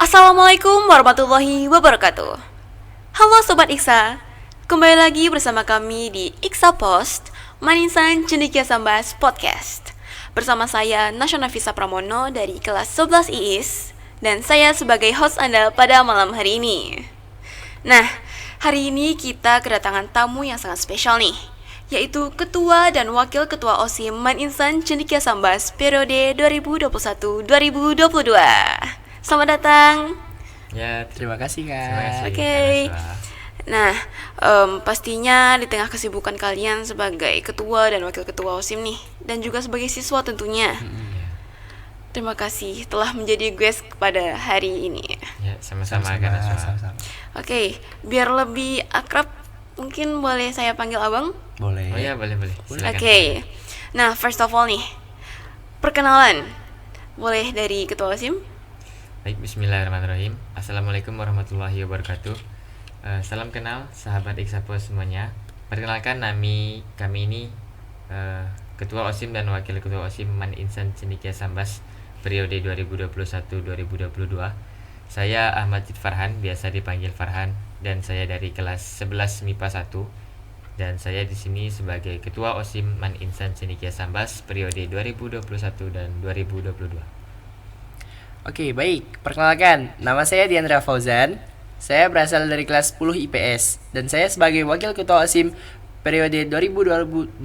Assalamualaikum warahmatullahi wabarakatuh. Halo Sobat Iksa, kembali lagi bersama kami di Iksa Post, Manisan Cendekia Sambas Podcast. Bersama saya Nasya Nafisa Pramono dari kelas 11 IIS, dan saya sebagai host Anda pada malam hari ini. Nah, hari ini kita kedatangan tamu yang sangat spesial nih, yaitu Ketua dan Wakil Ketua OSIM Maninsan Cendekia Sambas periode 2021-2022. Selamat datang. Ya, Terima kasih terima kasih. Kak. Oke. Nah, pastinya di tengah kesibukan kalian sebagai ketua dan wakil ketua OSIM nih, dan juga sebagai siswa tentunya. Terima kasih telah menjadi guest pada hari ini. Ya, sama-sama kan Naswa. Sama-sama. Oke, biar lebih akrab, mungkin boleh saya panggil abang? Boleh. Oh ya, boleh. Silakan. Oke. Nah, first of all nih, perkenalan. Boleh dari ketua OSIM? Baik, bismillahirrahmanirrahim. Assalamualaikum warahmatullahi wabarakatuh. Salam kenal sahabat Iksapo semuanya. Perkenalkan kami ini Ketua OSIM dan Wakil Ketua OSIM Maninsan Cendekia Sambas periode 2021-2022. Saya Ahmad Jid Farhan, biasa dipanggil Farhan, dan saya dari kelas 11 MIPA 1. Dan saya di sini sebagai Ketua OSIM Maninsan Cendekia Sambas periode 2021 dan 2022. Oke, baik. Perkenalkan, nama saya Diandra Fauzan. Saya berasal dari kelas 10 IPS dan saya sebagai Wakil Ketua OSIM periode 2021-2022.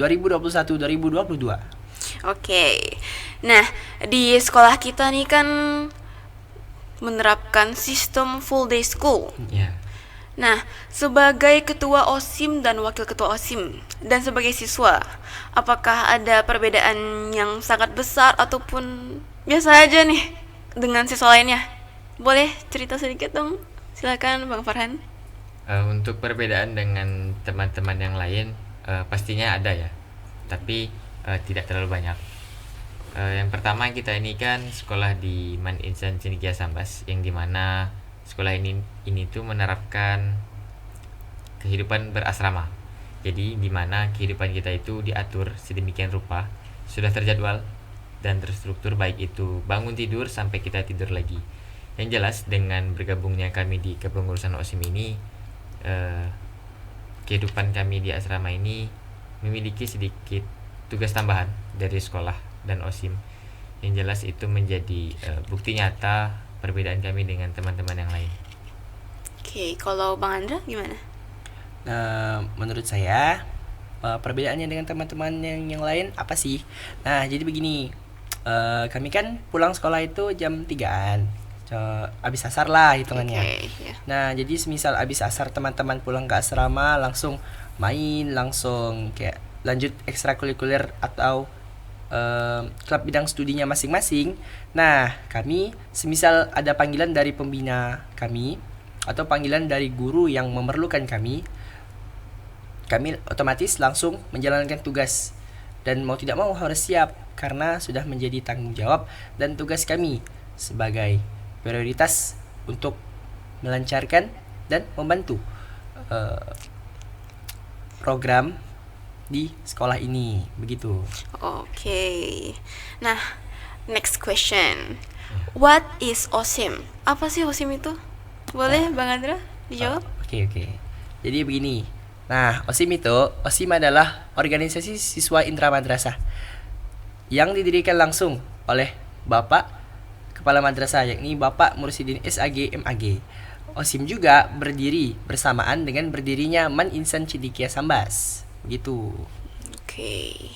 Oke. Nah, di sekolah kita nih kan menerapkan sistem full day school. Ya. Nah, sebagai ketua OSIM dan wakil ketua OSIM dan sebagai siswa, apakah ada perbedaan yang sangat besar ataupun biasa aja nih dengan siswa lainnya? Boleh cerita sedikit dong? Silakan Bang Farhan. Untuk perbedaan dengan teman-teman yang lain, pastinya ada ya, tapi tidak terlalu banyak. Yang pertama, kita ini kan sekolah di Maninsan Cendekia Sambas, yang dimana sekolah ini tuh menerapkan kehidupan berasrama. Jadi dimana kehidupan kita itu diatur sedemikian rupa, sudah terjadwal dan terstruktur, baik itu bangun tidur sampai kita tidur lagi. Yang jelas dengan bergabungnya kami di kepengurusan OSIM ini, kehidupan kami di asrama ini memiliki sedikit tugas tambahan dari sekolah dan OSIM. Yang jelas itu menjadi bukti nyata perbedaan kami dengan teman-teman yang lain. Oke, kalau Bang Andra gimana? Menurut saya perbedaannya dengan teman-teman yang lain apa sih? Nah, jadi begini. Kami kan pulang sekolah itu jam 3-an. Abis asar lah hitungannya. Oke, ya. Nah, jadi semisal abis asar teman-teman pulang ke asrama langsung main, langsung kayak lanjut ekstrakurikuler atau klub bidang studinya masing-masing. Nah, kami semisal ada panggilan dari pembina kami atau panggilan dari guru yang memerlukan kami otomatis langsung menjalankan tugas. Dan mau tidak mau harus siap karena sudah menjadi tanggung jawab dan tugas kami sebagai prioritas untuk melancarkan dan membantu program di sekolah ini, begitu. Oke. Nah, next question. What is OSIM? Apa sih OSIM itu? Boleh Bang Andra dijawab? Oke. Jadi begini. Nah, OSIM adalah organisasi siswa intramadrasah yang didirikan langsung oleh Bapak Kepala Madrasah, yakni Bapak Mursidin SAG MAG. OSIM juga berdiri bersamaan dengan berdirinya Maninsan Cendekia Sambas. Begitu. Oke.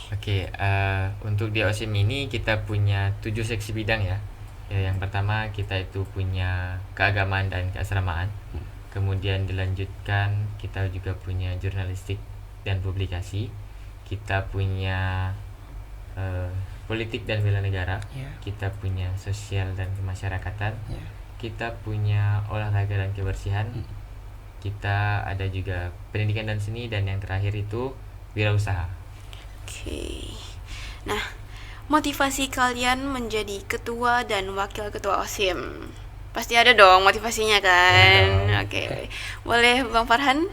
Untuk di OSIM ini kita punya 7 seksi bidang ya. Yang pertama kita itu punya keagamaan dan keasramaan. Kemudian dilanjutkan kita juga punya jurnalistik dan publikasi. Kita punya politik dan bela negara. Ya. Kita punya sosial dan kemasyarakatan. Ya. Kita punya olahraga dan kebersihan. Kita ada juga pendidikan dan seni, dan yang terakhir itu wirausaha. Oke. Nah, motivasi kalian menjadi ketua dan wakil ketua OSIM. Pasti ada dong motivasinya kan? Ada dong. Oke. Boleh Bang Farhan?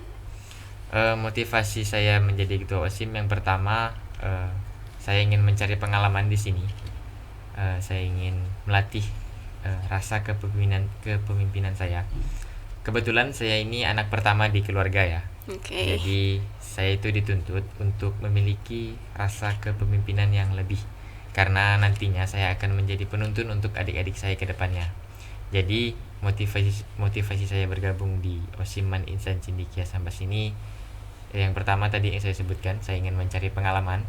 Motivasi saya menjadi ketua OSIM, yang pertama, saya ingin mencari pengalaman di sini. Saya ingin melatih rasa kepemimpinan saya. Kebetulan saya ini anak pertama di keluarga ya. Oke. Jadi saya itu dituntut untuk memiliki rasa kepemimpinan yang lebih, karena nantinya saya akan menjadi penuntun untuk adik-adik saya ke depannya. Jadi motivasi saya bergabung di OSIM Man Insan Cendekia Sambas ini, yang pertama tadi yang saya sebutkan, saya ingin mencari pengalaman.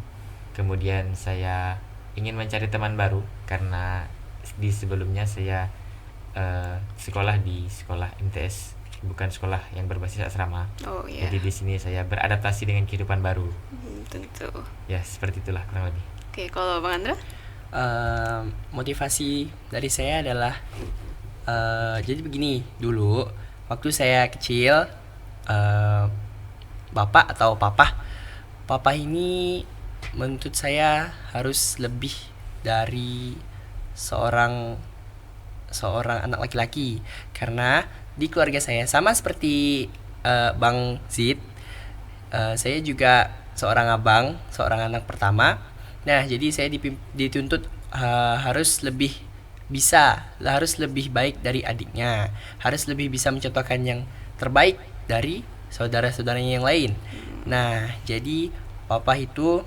Kemudian saya ingin mencari teman baru, karena di sebelumnya saya sekolah di sekolah MTS, bukan sekolah yang berbasis asrama. Oh iya. Jadi di sini saya beradaptasi dengan kehidupan baru. Tentu. Ya, seperti itulah kurang lebih. Oke, kalau Bang Andra? Motivasi dari saya adalah jadi begini, dulu waktu saya kecil, bapak atau papa ini menuntut saya harus lebih dari seorang anak laki-laki, karena di keluarga saya sama seperti Bang Zid, saya juga seorang abang, seorang anak pertama. Nah, jadi saya dituntut harus lebih baik dari adiknya, harus lebih bisa mencontohkan yang terbaik dari saudara-saudaranya yang lain. Nah, jadi papa itu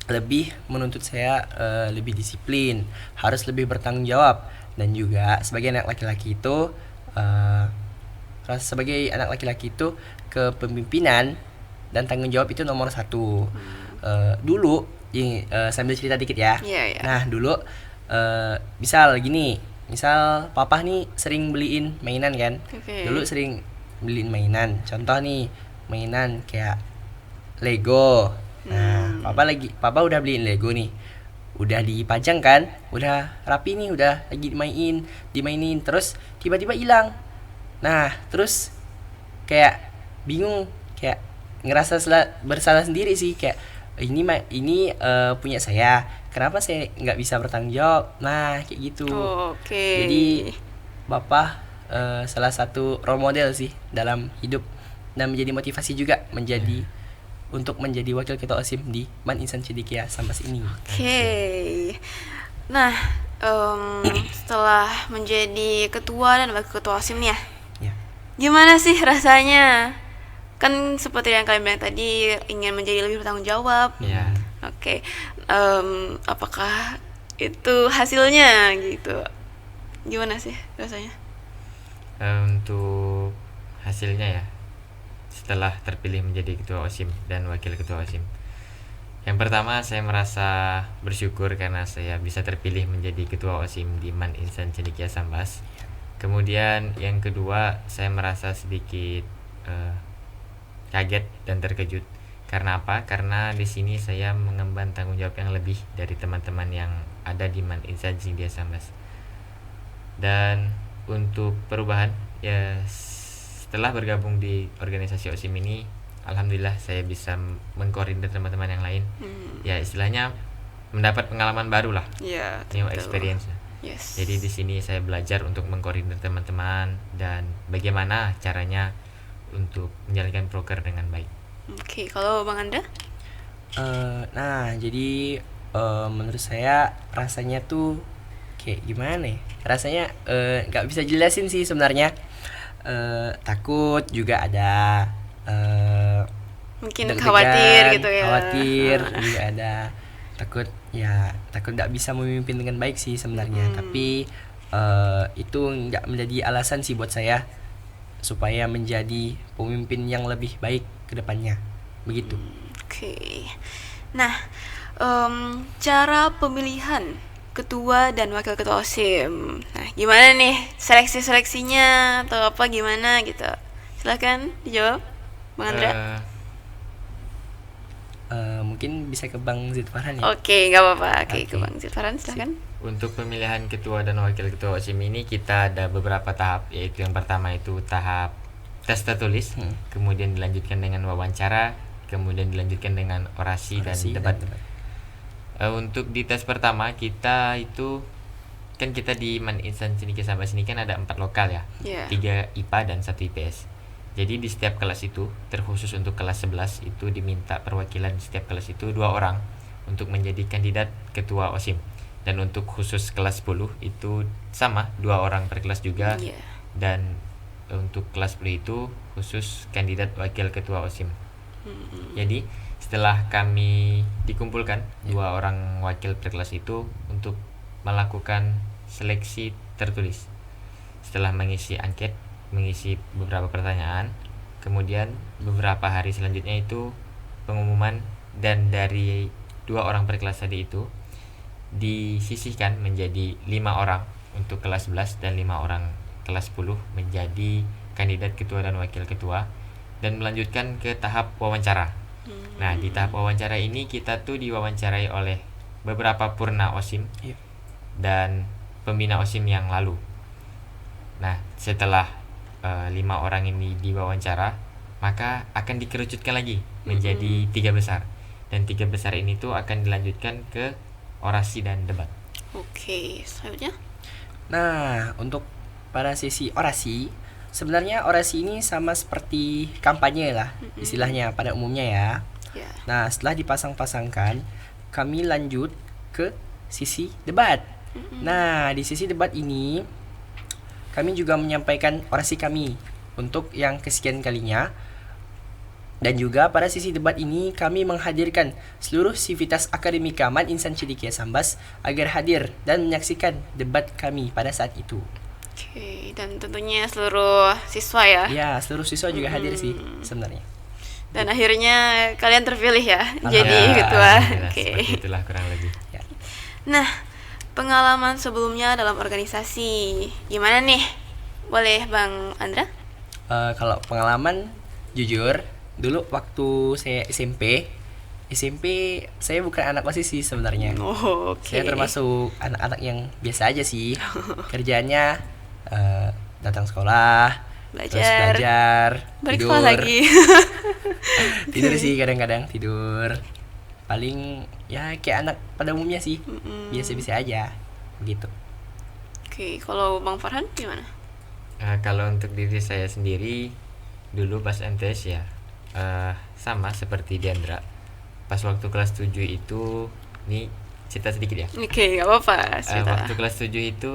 lebih menuntut saya lebih disiplin, harus lebih bertanggung jawab, dan juga sebagai anak laki-laki itu kepemimpinan dan tanggung jawab itu nomor 1. Dulu sambil cerita dikit ya. Iya. Nah, dulu misal papa nih sering beliin mainan kan. Oke. Dulu sering beliin mainan, contoh nih mainan kayak Lego. Nah, papa udah beliin Lego nih, udah dipajang kan, udah rapi nih, udah lagi dimainin, terus tiba-tiba hilang. Nah, terus kayak bingung, kayak ngerasa bersalah sendiri sih, kayak ini punya saya, kenapa saya nggak bisa bertanggung jawab. Nah, kayak gitu. Oke. Jadi bapak salah satu role model sih dalam hidup, dan menjadi motivasi juga untuk menjadi wakil ketua OSIM di Man Insan Cendekia Sambas ini. Oke. Nah, setelah menjadi ketua dan wakil ketua OSIM nih ya, gimana sih rasanya? Kan seperti yang kalian bilang tadi, ingin menjadi lebih bertanggung jawab. Ya. Oke. Apakah itu hasilnya gitu? Gimana sih rasanya? Untuk hasilnya ya, setelah terpilih menjadi ketua OSIM dan wakil ketua OSIM, yang pertama saya merasa bersyukur karena saya bisa terpilih menjadi ketua OSIM di Man Insan Cendekia Sambas. Kemudian yang kedua, saya merasa sedikit kaget dan terkejut. Karena apa? Karena di sini saya mengemban tanggung jawab yang lebih dari teman-teman yang ada di Man Insan Cendekia Sambas. Dan untuk perubahan ya, setelah bergabung di organisasi OSIM ini, alhamdulillah saya bisa mengkoordinir teman-teman yang lain. Ya, istilahnya mendapat pengalaman baru lah. Ya, New tentu. experience. Yes. Jadi di sini saya belajar untuk mengkoordinir teman-teman dan bagaimana caranya untuk menjalankan proker dengan baik. Oke, kalau Bang Anda? Nah, jadi menurut saya rasanya tuh kayak gimana ya? Rasanya nggak bisa jelasin sih sebenarnya. Takut juga ada, Mungkin deg-degan, khawatir gitu ya. Khawatir juga ada, takut nggak bisa memimpin dengan baik sih sebenarnya. Tapi itu nggak menjadi alasan sih buat saya supaya menjadi pemimpin yang lebih baik ke depannya. Begitu. Oke. Nah, cara pemilihan ketua dan wakil ketua OSIM. Nah, gimana nih seleksinya atau apa gimana gitu? Silakan dijawab, Bang Andra. Mungkin bisa ke Bang Zid Farhan ya. Oke, nggak apa-apa. Oke, ke Oke. Bang Zilfaran silakan. Untuk pemilihan ketua dan wakil ketua OSIM ini kita ada beberapa tahap, yaitu yang pertama itu tahap tes tertulis, kemudian dilanjutkan dengan wawancara, kemudian dilanjutkan dengan orasi dan debat. Untuk di tes pertama kita itu kan kita di Man Insan Cendekia Sambas ini kan ada 4 lokal ya, Iya. 3 IPA dan 1 IPS. Jadi di setiap kelas itu, terkhusus untuk kelas 11 itu diminta perwakilan di setiap kelas itu 2 orang untuk menjadi kandidat ketua OSIM. Dan untuk khusus kelas 10 itu sama, 2 orang per kelas juga. Iya. Dan untuk kelas 10 itu khusus kandidat wakil ketua OSIM. Jadi setelah kami dikumpulkan 2 orang wakil per kelas itu untuk melakukan seleksi tertulis. Setelah mengisi angket, mengisi beberapa pertanyaan, kemudian beberapa hari selanjutnya itu pengumuman, dan dari 2 orang per kelas tadi itu disisihkan menjadi 5 orang untuk kelas 11 dan 5 orang kelas 10 menjadi kandidat ketua dan wakil ketua, dan melanjutkan ke tahap wawancara. Nah, di tahap wawancara ini kita tuh diwawancarai oleh beberapa purna OSIM Iya. dan pembina OSIM yang lalu. Nah, setelah 5 orang ini diwawancara, maka akan dikerucutkan lagi menjadi 3 besar. Dan 3 besar ini tuh akan dilanjutkan ke orasi dan debat. Oke, selanjutnya. Nah, untuk pada sesi orasi, sebenarnya orasi ini sama seperti kampanye lah istilahnya pada umumnya ya. Ya. Nah, setelah dipasang-pasangkan, kami lanjut ke sisi debat. Nah, di sisi debat ini kami juga menyampaikan orasi kami untuk yang kesekian kalinya. Dan juga pada sisi debat ini kami menghadirkan seluruh sivitas akademika Man Insan Cendekia Sambas agar hadir dan menyaksikan debat kami pada saat itu. Oke, dan tentunya seluruh siswa ya. Ya, seluruh siswa juga hadir sih sebenarnya. Dan akhirnya kalian terpilih ya jadi Ya, ketua. alhamdulillah, Oke. seperti itulah kurang lebih. Nah, pengalaman sebelumnya dalam organisasi gimana nih? Boleh Bang Andra? Kalau pengalaman jujur dulu waktu saya SMP saya bukan anak OSIS sih sebenarnya. Oh, oke. Saya termasuk anak-anak yang biasa aja sih. Kerjaannya datang sekolah, terus belajar, balik tidur. sekolah lagi. Tidur sih kadang-kadang tidur. Paling ya kayak anak pada umumnya sih. Biasa-biasa aja begitu. Oke, kalau Bang Farhan gimana? Kalau untuk diri saya sendiri dulu pas MTS ya sama seperti Diandra. Pas waktu kelas 7 itu, nih cerita sedikit ya. Oke, gak apa-apa. cerita. Waktu kelas 7 itu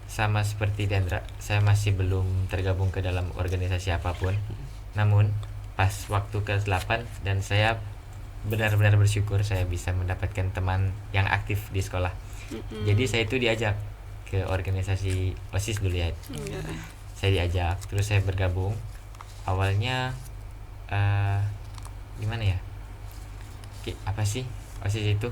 sama seperti Diandra, saya masih belum tergabung ke dalam organisasi apapun. Namun pas waktu kelas 8 dan saya benar-benar bersyukur saya bisa mendapatkan teman yang aktif di sekolah. Jadi saya itu diajak ke organisasi OSIS dulu ya. Saya diajak, terus saya bergabung. Awalnya gimana ya? Apa sih OSIS itu?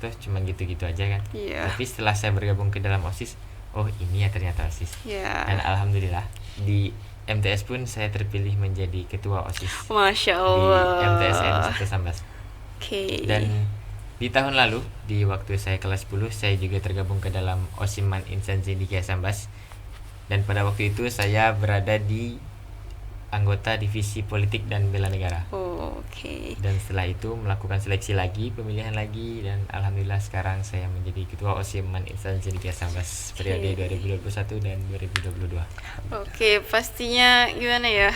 Terus cuman gitu-gitu aja kan. Iya. Tapi setelah saya bergabung ke dalam OSIS, oh ini ya ternyata OSIS. Iya. Dan alhamdulillah di MTS pun saya terpilih menjadi ketua OSIS Masya di Allah. MTSN 1 Sambas. Oke. Dan di tahun lalu, di waktu saya kelas 10, saya juga tergabung ke dalam OSIM Man Insan Cendekia Sambas. Dan pada waktu itu saya berada di anggota divisi politik dan bela negara. Oh, oke. Dan setelah itu melakukan seleksi lagi, pemilihan lagi, dan alhamdulillah sekarang saya menjadi ketua OSIM Man Insan Cendekia Sambas periode 2021 dan 2022. Oke, pastinya gimana ya?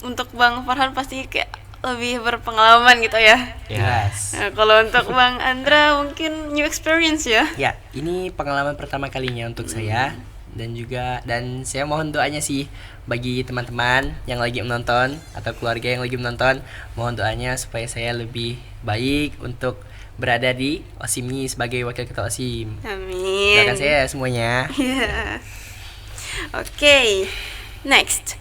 Untuk Bang Farhan pasti kayak lebih berpengalaman gitu ya. Jelas. Nah, kalau untuk Bang Andra mungkin new experience ya. Ya, ini pengalaman pertama kalinya untuk saya dan saya mohon doanya sih bagi teman-teman yang lagi menonton atau keluarga yang lagi menonton, mohon doanya supaya saya lebih baik untuk berada di OSIM ini sebagai wakil ketua OSIM. Amin. Doakan saya semuanya. Iya. Oke, next,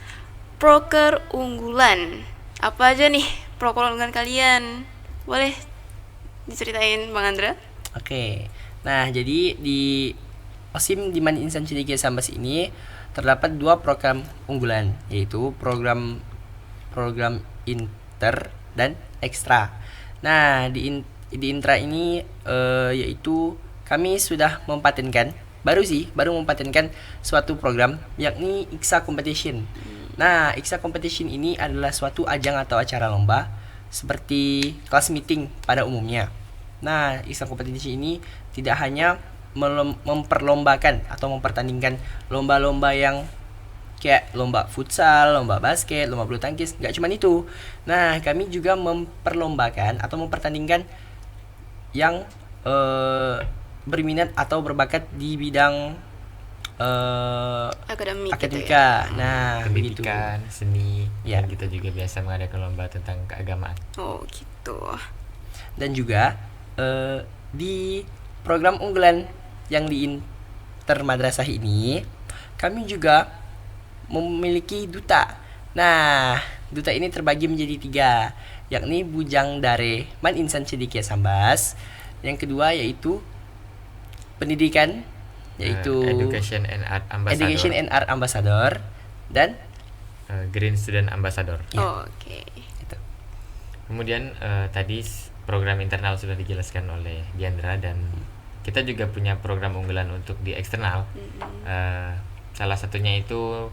proker unggulan. Apa aja nih proker unggulan kalian? Boleh diceritain Bang Andra? Oke. Nah, jadi di OSIM di Man Insan Cendekia Sambas ini terdapat 2 program unggulan, yaitu program inter dan ekstra. Nah, di intra ini yaitu kami sudah mempatenkan baru mempatenkan suatu program, yakni IKSA Competition. Nah, IKSA Competition ini adalah suatu ajang atau acara lomba seperti kelas meeting pada umumnya. Nah, IKSA Competition ini tidak hanya memperlombakan atau mempertandingkan lomba-lomba yang kayak lomba futsal, lomba basket, lomba bulu tangkis, nggak cuma itu. Nah, kami juga memperlombakan atau mempertandingkan yang berminat atau berbakat di bidang Akademik gitu ya. akademika. Nah, begitu. Pendidikan, seni, Ya. dan kita juga biasa mengadakan lomba tentang keagamaan. Oh gitu. Dan juga di program unggulan yang di intermadrasah ini kami juga memiliki duta. Nah, duta ini terbagi menjadi 3, yakni Bujang Dare Man Insan Cendekia Sambas. Yang kedua yaitu pendidikan, yaitu Education and Art Ambassador, Education and Art Ambassador, dan Green Student Ambassador. Ya. Oke. itu. Kemudian tadi program internal sudah dijelaskan oleh Diandra, dan kita juga punya program unggulan untuk di eksternal. Salah satunya itu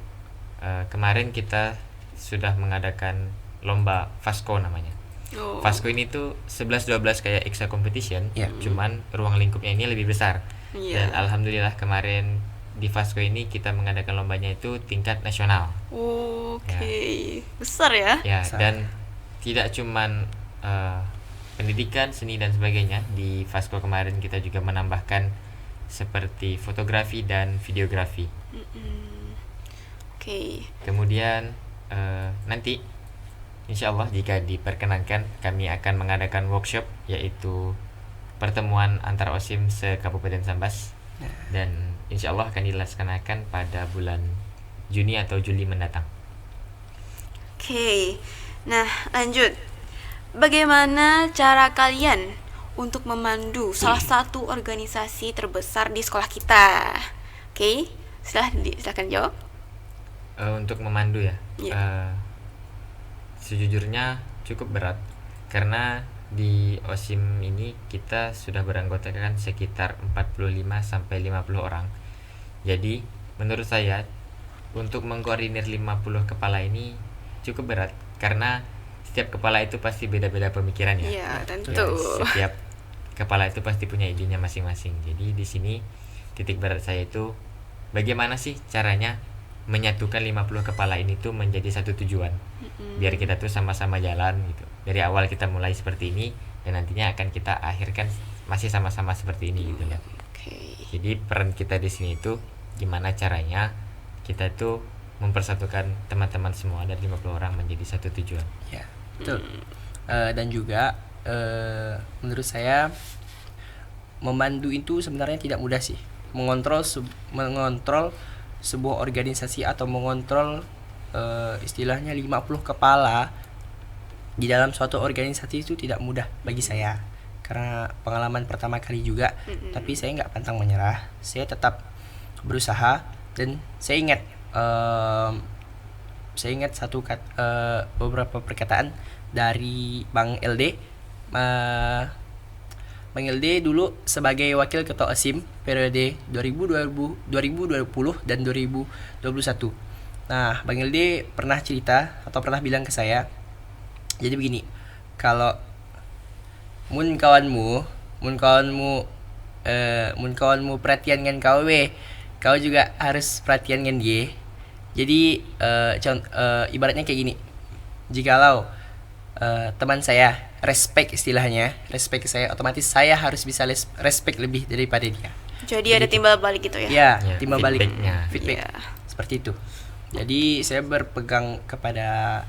kemarin kita sudah mengadakan lomba FASCO namanya. Oh. FASCO ini tuh 11-12 kayak IKSA competition, Ya. cuman ruang lingkupnya ini lebih besar. Iya. Dan alhamdulillah kemarin di FASCO ini kita mengadakan lombanya itu tingkat nasional. Oke. Besar ya? Ya, Besar. dan tidak cuman pendidikan, seni dan sebagainya. Di FASCO kemarin kita juga menambahkan seperti fotografi dan videografi. Oke. Kemudian nanti insya Allah jika diperkenankan kami akan mengadakan workshop, yaitu pertemuan antar OSIM se-Kabupaten Sambas, dan insya Allah akan dilaksanakan pada bulan Juni atau Juli mendatang. Oke. Nah, lanjut. Bagaimana cara kalian untuk memandu salah satu organisasi terbesar di sekolah kita? Oke. Silakan jawab. Untuk memandu ya, Iya. sejujurnya cukup berat karena di OSIM ini kita sudah beranggotakan sekitar 45-50 orang. Jadi menurut saya untuk mengkoordinir 50 kepala ini cukup berat karena setiap kepala itu pasti beda-beda pemikiran ya. Iya, tentu. Ya, setiap kepala itu pasti punya idenya masing-masing. Jadi di sini titik berat saya itu bagaimana sih caranya menyatukan 50 kepala ini tuh menjadi satu tujuan. Biar kita tuh sama-sama jalan gitu. Dari awal kita mulai seperti ini dan nantinya akan kita akhirkan masih sama-sama seperti ini gitu ya. Oke. Jadi peran kita di sini itu gimana caranya kita tuh mempersatukan teman-teman semua dari 50 orang menjadi satu tujuan. Ya, betul. Dan juga menurut saya memandu itu sebenarnya tidak mudah sih. Mengontrol sebuah organisasi atau mengontrol istilahnya 50 kepala di dalam suatu organisasi itu tidak mudah bagi saya. Karena pengalaman pertama kali juga, tapi saya nggak pantang menyerah. Saya tetap berusaha dan saya ingat beberapa perkataan dari Bang LD. Bang LD dulu sebagai wakil ketua OSIM periode 2020 dan 2021. Nah, Bang LD pernah cerita atau pernah bilang ke saya, jadi begini, kalau mun kawanmu perhatian dengan kau juga harus perhatian dengan dia. Jadi ibaratnya kayak gini, jikalau teman saya respect ke saya, otomatis saya harus bisa respect lebih daripada dia. Jadi ada timbal balik gitu ya? Ya, Ya, timbal balik feedback-nya. feedback seperti itu. Jadi saya berpegang kepada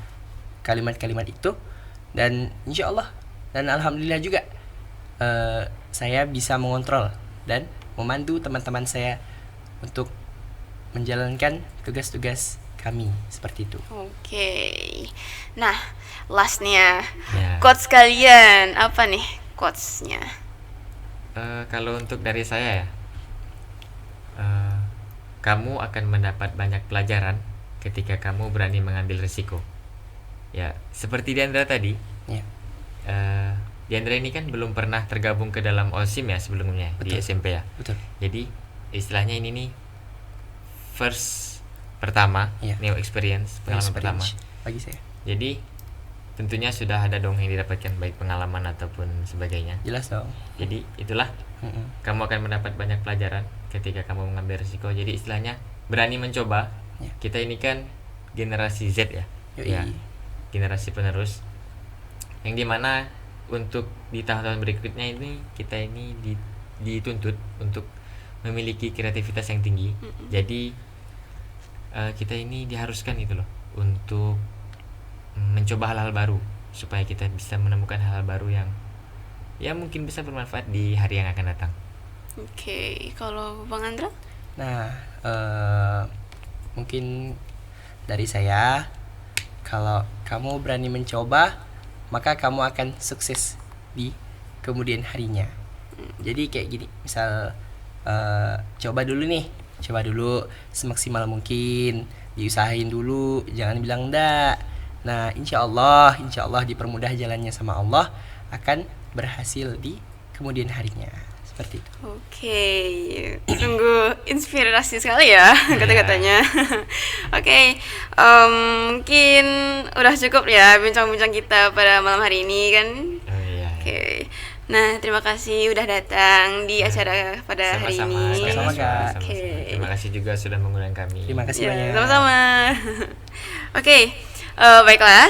kalimat-kalimat itu, dan insya Allah dan alhamdulillah juga saya bisa mengontrol dan memandu teman-teman saya untuk menjalankan tugas-tugas kami seperti itu. Oke. Nah, lastnya, Ya. quotes kalian apa nih quotesnya? Kalau untuk dari saya ya, kamu akan mendapat banyak pelajaran ketika kamu berani mengambil risiko. Ya, seperti Diandra tadi. Ya. Diandra ini kan belum pernah tergabung ke dalam OSIM ya sebelumnya. Di Betul. SMP ya. Betul. Jadi istilahnya ini nih first pertama, Iya. new experience, pengalaman pertama. bagi saya. Jadi tentunya sudah ada dong yang didapatkan baik pengalaman ataupun sebagainya. Jelas dong. Jadi itulah kamu akan mendapat banyak pelajaran ketika kamu mengambil risiko. Jadi istilahnya berani mencoba. Ya. Kita ini kan generasi Z ya. Yoi. Ya, generasi penerus. Yang dimana untuk di tahun-tahun berikutnya ini kita ini dituntut untuk memiliki kreativitas yang tinggi. Jadi kita ini diharuskan itu loh untuk mencoba hal-hal baru supaya kita bisa menemukan hal-hal baru yang mungkin bisa bermanfaat di hari yang akan datang. Oke, kalau Bang Andra? Nah, mungkin dari saya, kalau kamu berani mencoba, maka kamu akan sukses di kemudian harinya. Jadi kayak gini, misal coba dulu semaksimal mungkin, diusahain dulu, jangan bilang enggak. Nah, insya Allah dipermudah jalannya sama Allah, akan berhasil di kemudian harinya. Seperti itu. Oke, sungguh inspirasi sekali ya kata-katanya. Oke, mungkin udah cukup ya bincang-bincang kita pada malam hari ini kan. Oh iya. Oke, nah terima kasih udah datang di acara pada hari ini. Sama-sama, Kak. Oke. Terima kasih juga sudah mengundang kami. Terima kasih Ya, banyak. sama-sama. Oke, baiklah.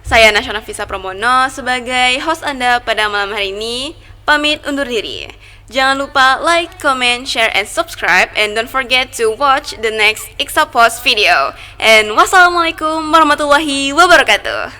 Saya Nasional Visa Promono sebagai host Anda pada malam hari ini pamit undur diri. Jangan lupa like, comment, share, and subscribe. And don't forget to watch the next Iksa Post video. And wassalamualaikum warahmatullahi wabarakatuh.